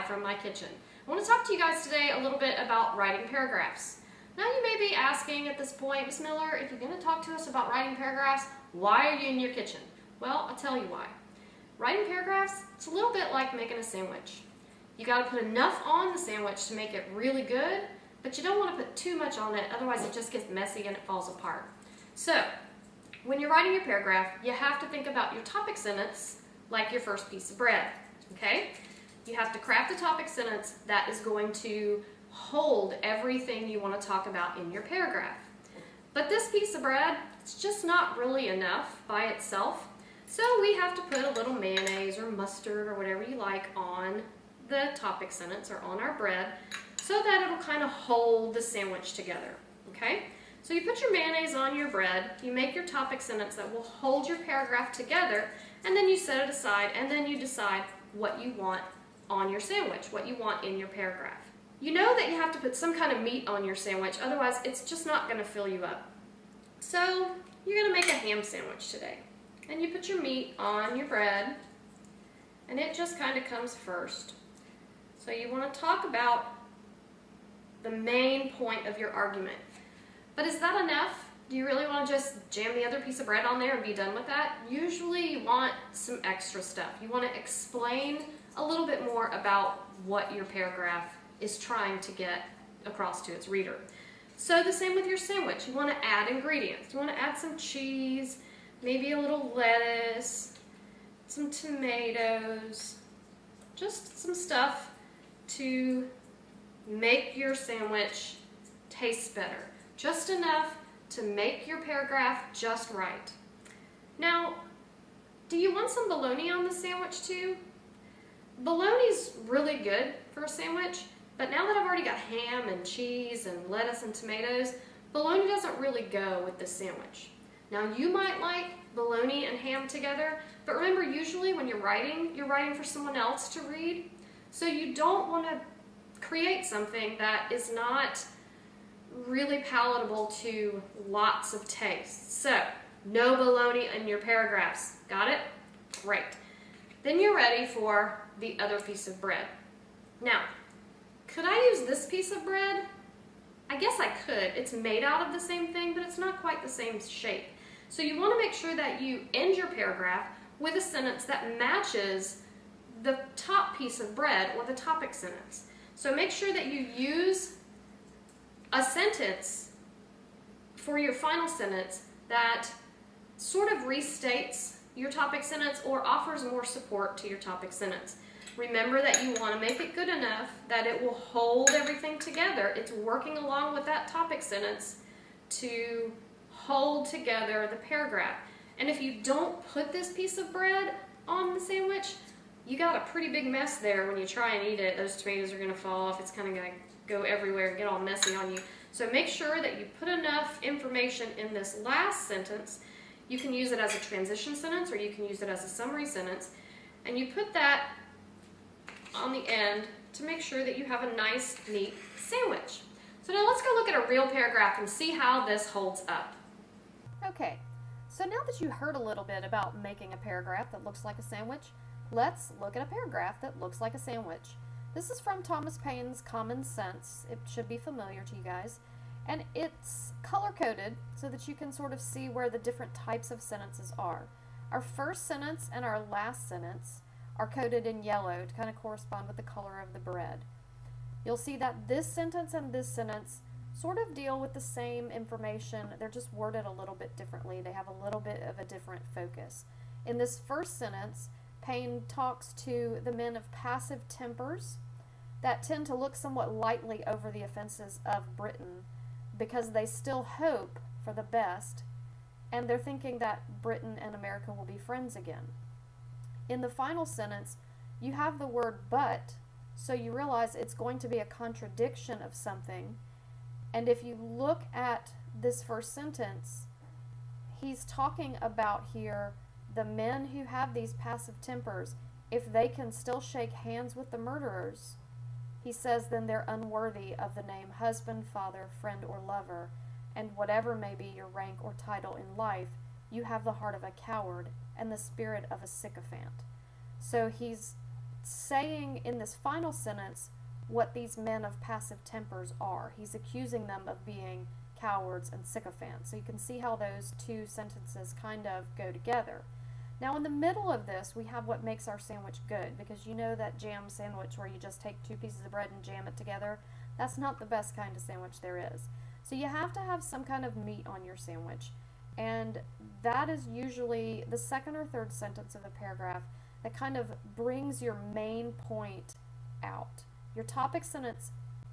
live from my kitchen. I want to talk to you guys today a little bit about writing paragraphs. Now you may be asking at this point, Ms. Miller, if you're going to talk to us about writing paragraphs, why are you in your kitchen? Well, I'll tell you why. Writing paragraphs, it's a little bit like making a sandwich. You got to put enough on the sandwich to make it really good, but you don't want to put too much on it, otherwise it just gets messy and it falls apart. So, when you're writing your paragraph, you have to think about your topic sentence like your first piece of bread, okay? You have to craft a topic sentence that is going to hold everything you want to talk about in your paragraph. But this piece of bread, it's just not really enough by itself, so we have to put a little mayonnaise or mustard or whatever you like on the topic sentence or on our bread so that it'll kind of hold the sandwich together, okay? So you put your mayonnaise on your bread, you make your topic sentence that will hold your paragraph together, and then you set it aside, and then you decide what you want on your sandwich, what you want in your paragraph. You know that you have to put some kind of meat on your sandwich, otherwise it's just not going to fill you up. So you're going to make a ham sandwich today. And you put your meat on your bread, and it just kind of comes first. So you want to talk about the main point of your argument. But is that enough? Do you really want to just jam the other piece of bread on there and be done with that? Usually you want some extra stuff. You want to explain a little bit more about what your paragraph is trying to get across to its reader. So the same with your sandwich. You want to add ingredients. You want to add some cheese, maybe a little lettuce, some tomatoes, just some stuff to make your sandwich taste better. Just enough to make your paragraph just right. Now, do you want some bologna on the sandwich too? Bologna's really good for a sandwich, but now that I've already got ham and cheese and lettuce and tomatoes, bologna doesn't really go with this sandwich. Now you might like bologna and ham together, but remember usually when you're writing for someone else to read, so you don't want to create something that is not really palatable to lots of tastes. So, no bologna in your paragraphs. Got it? Great. Then you're ready for the other piece of bread. Now, could I use this piece of bread? I guess I could. It's made out of the same thing, but it's not quite the same shape. So you want to make sure that you end your paragraph with a sentence that matches the top piece of bread or the topic sentence. So make sure that you use a sentence for your final sentence that sort of restates your topic sentence or offers more support to your topic sentence. Remember that you want to make it good enough that it will hold everything together. It's working along with that topic sentence to hold together the paragraph. And if you don't put this piece of bread on the sandwich, you got a pretty big mess there when you try and eat it. Those tomatoes are going to fall off. It's kind of going to go everywhere and get all messy on you. So make sure that you put enough information in this last sentence. You can use it as a transition sentence or you can use it as a summary sentence. And you put that on the end to make sure that you have a nice, neat sandwich. So now let's go look at a real paragraph and see how this holds up. Okay, so now that you heard a little bit about making a paragraph that looks like a sandwich, let's look at a paragraph that looks like a sandwich. This is from Thomas Paine's Common Sense. It should be familiar to you guys. And it's color-coded so that you can sort of see where the different types of sentences are. Our first sentence and our last sentence are coded in yellow to kind of correspond with the color of the bread. You'll see that this sentence and this sentence sort of deal with the same information. They're just worded a little bit differently. They have a little bit of a different focus. In this first sentence, Paine talks to the men of passive tempers that tend to look somewhat lightly over the offenses of Britain because they still hope for the best and they're thinking that Britain and America will be friends again. In the final sentence, you have the word but, so you realize it's going to be a contradiction of something. And if you look at this first sentence, he's talking about here the men who have these passive tempers. If they can still shake hands with the murderers, he says then they're unworthy of the name husband, father, friend, or lover, and whatever may be your rank or title in life, you have the heart of a coward and the spirit of a sycophant. So he's saying in this final sentence what these men of passive tempers are. He's accusing them of being cowards and sycophants. So you can see how those two sentences kind of go together. Now in the middle of this, we have what makes our sandwich good, because you know that jam sandwich where you just take two pieces of bread and jam it together? That's not the best kind of sandwich there is. So you have to have some kind of meat on your sandwich, and that is usually the second or third sentence of the paragraph that kind of brings your main point out. Your topic sentence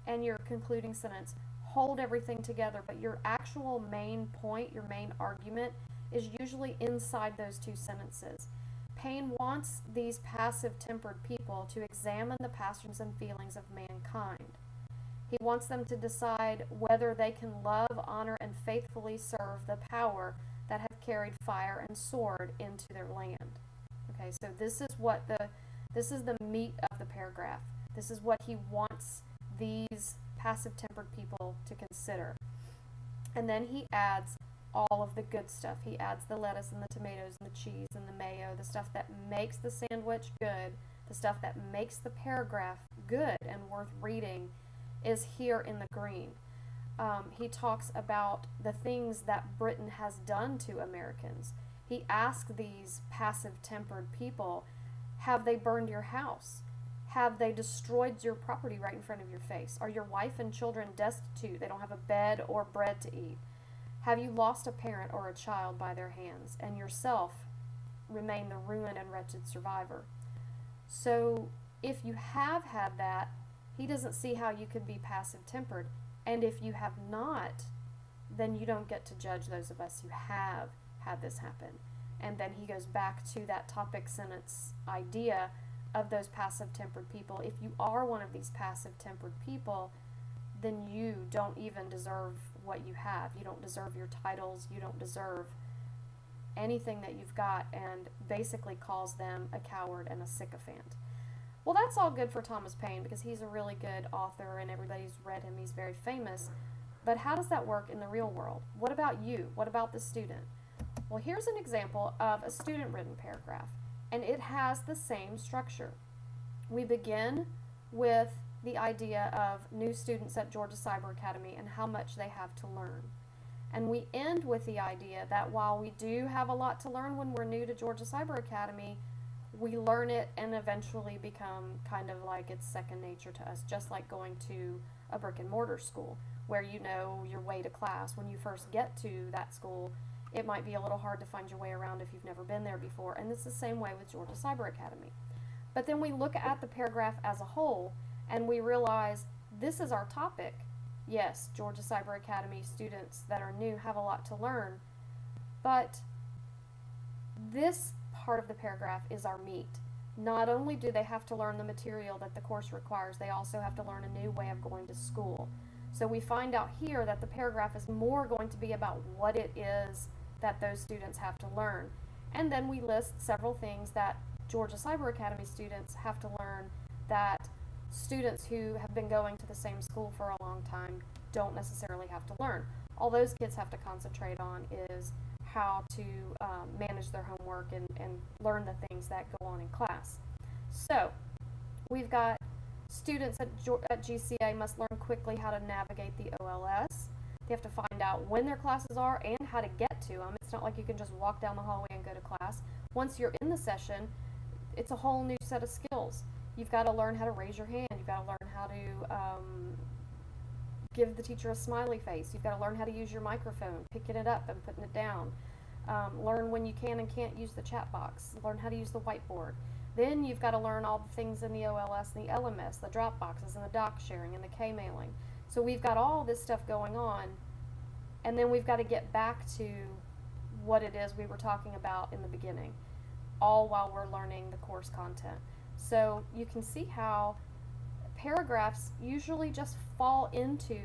and your concluding sentence hold everything together, but your actual main point, your main argument, is usually inside those two sentences. Paine wants these passive-tempered people to examine the passions and feelings of mankind. He wants them to decide whether they can love, honor, and faithfully serve the power that have carried fire and sword into their land. Okay, so this is the meat of the paragraph. This is what he wants these passive-tempered people to consider. And then he adds all of the good stuff. He adds the lettuce and the tomatoes and the cheese and the mayo, the stuff that makes the sandwich good, the stuff that makes the paragraph good and worth reading is here in the green. He talks about the things that Britain has done to Americans. He asks these passive-tempered people, have they burned your house? Have they destroyed your property right in front of your face? Are your wife and children destitute? They don't have a bed or bread to eat. Have you lost a parent or a child by their hands, and yourself remain the ruined and wretched survivor? So if you have had that, he doesn't see how you could be passive-tempered. And if you have not, then you don't get to judge those of us who have had this happen. And then he goes back to that topic sentence idea of those passive-tempered people. If you are one of these passive-tempered people, then you don't even deserve what you have. You don't deserve your titles. You don't deserve anything that you've got, and basically calls them a coward and a sycophant. Well, that's all good for Thomas Paine because he's a really good author and everybody's read him. He's very famous. But how does that work in the real world? What about you? What about the student? Well, here's an example of a student-written paragraph, and it has the same structure. We begin with the idea of new students at Georgia Cyber Academy and how much they have to learn. And we end with the idea that while we do have a lot to learn when we're new to Georgia Cyber Academy, we learn it and eventually become kind of like it's second nature to us, just like going to a brick and mortar school where you know your way to class. When you first get to that school, it might be a little hard to find your way around if you've never been there before, and it's the same way with Georgia Cyber Academy. But then we look at the paragraph as a whole and we realize this is our topic. Yes, Georgia Cyber Academy students that are new have a lot to learn, but this part of the paragraph is our meat. Not only do they have to learn the material that the course requires, they also have to learn a new way of going to school. So we find out here that the paragraph is more going to be about what it is that those students have to learn. And then we list several things that Georgia Cyber Academy students have to learn that students who have been going to the same school for a long time don't necessarily have to learn. All those kids have to concentrate on is how to manage their homework and learn the things that go on in class. So we've got students at GCA must learn quickly how to navigate the OLS. They have to find out when their classes are and how to get to them. It's not like you can just walk down the hallway and go to class. Once you're in the session, it's a whole new set of skills. You've got to learn how to raise your hand. You've got to learn how to give the teacher a smiley face. You've got to learn how to use your microphone, picking it up and putting it down. Learn when you can and can't use the chat box. Learn how to use the whiteboard. Then you've got to learn all the things in the OLS and the LMS, the drop boxes and the doc sharing and the K-mailing. So we've got all this stuff going on, and then we've got to get back to what it is we were talking about in the beginning, all while we're learning the course content. So you can see how paragraphs usually just fall into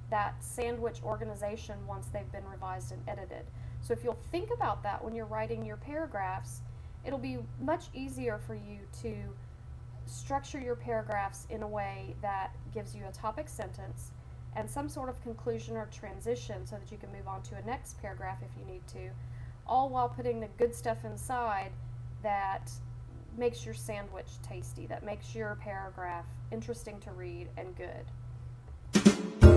that sandwich organization once they've been revised and edited. So if you'll think about that when you're writing your paragraphs, it'll be much easier for you to structure your paragraphs in a way that gives you a topic sentence and some sort of conclusion or transition so that you can move on to a next paragraph if you need to, all while putting the good stuff inside that makes your sandwich tasty, that makes your paragraph interesting to read and good.